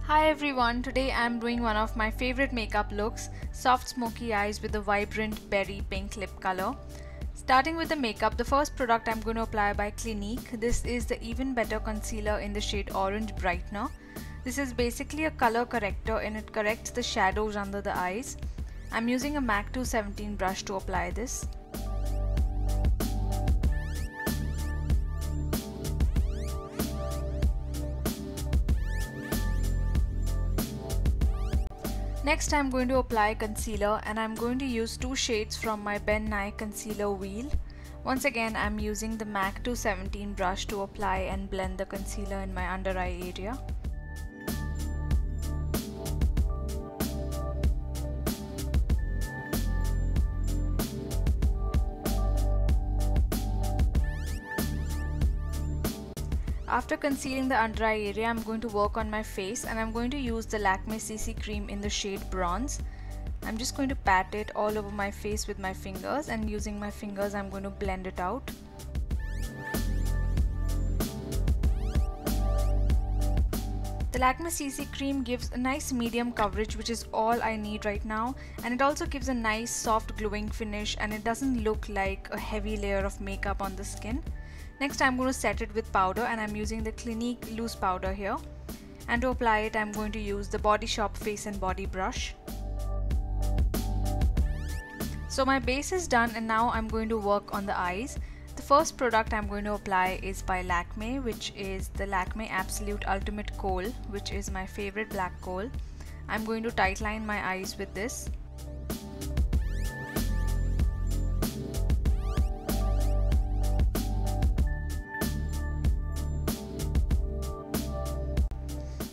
Hi everyone, today I'm doing one of my favorite makeup looks, soft smoky eyes with a vibrant berry pink lip color. Starting with the makeup, the first product I'm going to apply by Clinique. This is the Even Better Concealer in the shade Orange Brightener. This is basically a color corrector and it corrects the shadows under the eyes. I'm using a MAC 217 brush to apply this. Next I'm going to apply concealer and I'm going to use two shades from my Nye Concealer Wheel. Once again I'm using the MAC 217 brush to apply and blend the concealer in my under eye area. After concealing the under eye area, I'm going to work on my face and I'm going to use the Lakme CC cream in the shade Bronze. I'm just going to pat it all over my face with my fingers, and using my fingers I'm going to blend it out. The Lakme CC cream gives a nice medium coverage, which is all I need right now, and it also gives a nice soft glowing finish and it doesn't look like a heavy layer of makeup on the skin. Next I'm going to set it with powder and I'm using the Clinique loose powder here, and to apply it I'm going to use the Body Shop Face and Body brush. So my base is done and now I'm going to work on the eyes. The first product I'm going to apply is by Lakme, which is the Lakme Absolute Ultimate Kohl, which is my favorite black kohl. I'm going to tightline my eyes with this.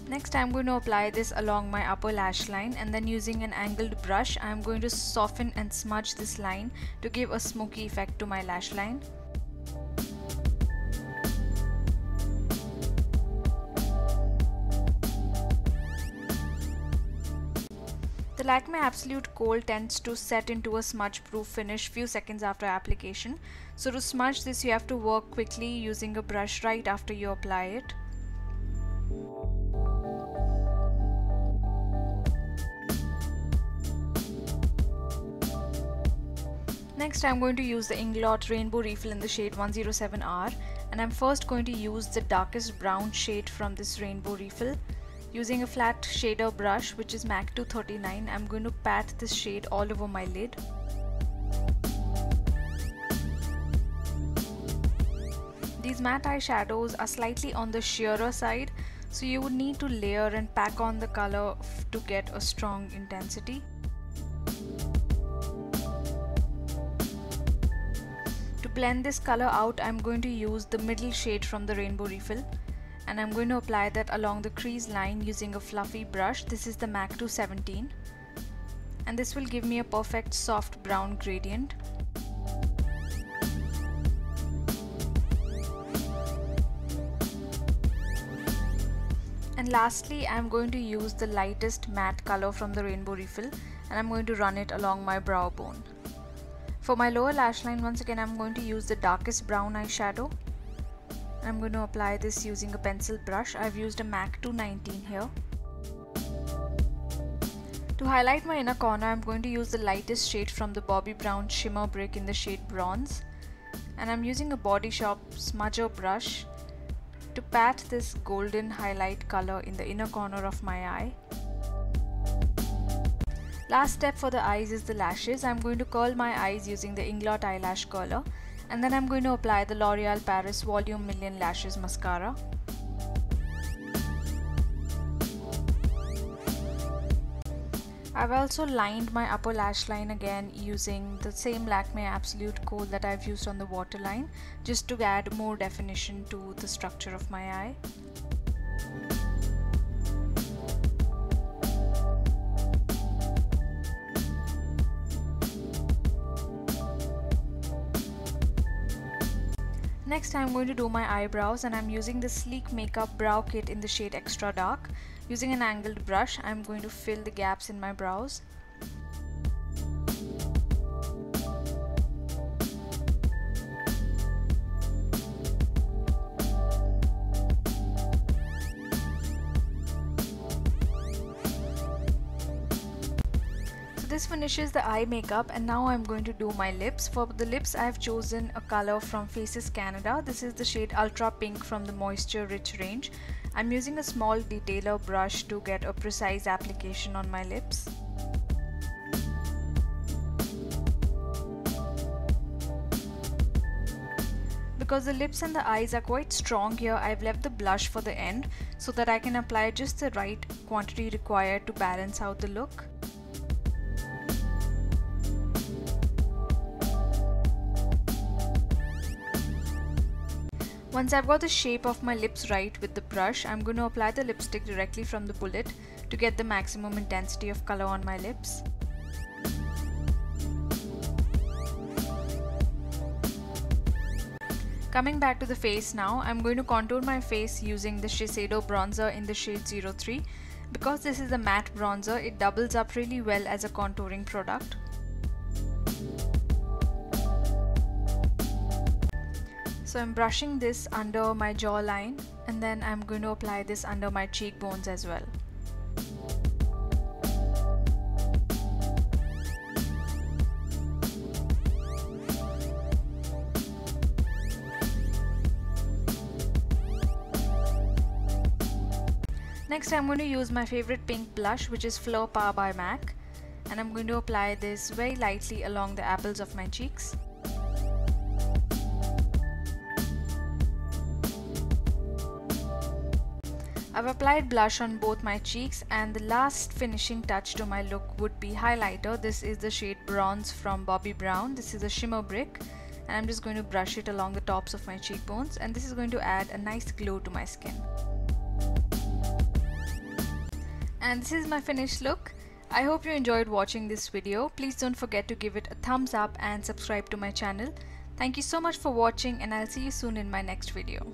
Next I'm going to apply this along my upper lash line, and then using an angled brush I'm going to soften and smudge this line to give a smoky effect to my lash line. The Lakme Absolute Kohl tends to set into a smudge proof finish few seconds after application, so to smudge this you have to work quickly using a brush right after you apply it. Next I'm going to use the Inglot Rainbow Refill in the shade 107R, and I'm first going to use the darkest brown shade from this rainbow refill. Using a flat shader brush, which is MAC 239, I'm going to pat this shade all over my lid. These matte eyeshadows are slightly on the sheerer side, so you would need to layer and pack on the color to get a strong intensity. To blend this color out, I'm going to use the middle shade from the rainbow refill, and I'm going to apply that along the crease line using a fluffy brush. This is the MAC 217, and this will give me a perfect soft brown gradient. And lastly, I'm going to use the lightest matte color from the rainbow refill, and I'm going to run it along my brow bone. For my lower lash line, once again I'm going to use the darkest brown eyeshadow. I'm going to apply this using a pencil brush. I've used a MAC 219 here. To highlight my inner corner, I'm going to use the lightest shade from the Bobbi Brown Shimmer Brick in the shade Bronze, and I'm using a Body Shop smudger brush to pat this golden highlight color in the inner corner of my eye. Last step for the eyes is the lashes. I'm going to curl my eyes using the Inglot eyelash curler, and then I'm going to apply the L'Oreal Paris Volume Million Lashes Mascara. I've also lined my upper lash line again using the same Lakme Absolute Kohl that I've used on the waterline, just to add more definition to the structure of my eye. Next I'm going to do my eyebrows, and I'm using the Sleek Makeup Brow Kit in the shade Extra Dark. Using an angled brush, I'm going to fill the gaps in my brows. this finishes the eye makeup, and now I'm going to do my lips. For the lips I have chosen a color from Faces Canada. This is the shade Ultra Pink from the Moisture Rich range. I'm using a small detailer brush to get a precise application on my lips. Because the lips and the eyes are quite strong here, I've left the blush for the end so that I can apply just the right quantity required to balance out the look. Once I've got the shape of my lips right with the brush, I'm going to apply the lipstick directly from the bullet to get the maximum intensity of color on my lips. Coming back to the face now, I'm going to contour my face using the Shiseido bronzer in the shade 03. Because this is a matte bronzer, it doubles up really well as a contouring product. So I'm brushing this under my jawline, and then I'm going to apply this under my cheekbones as well. Next I'm going to use my favorite pink blush, which is Fleur by MAC, and I'm going to apply this very lightly along the apples of my cheeks. I've applied blush on both my cheeks, and the last finishing touch to my look would be highlighter. This is the shade Bronze from Bobbi Brown. This is a shimmer brick, and I'm just going to brush it along the tops of my cheekbones, and this is going to add a nice glow to my skin. And this is my finished look. I hope you enjoyed watching this video. Please don't forget to give it a thumbs up and subscribe to my channel. Thank you so much for watching, and I'll see you soon in my next video.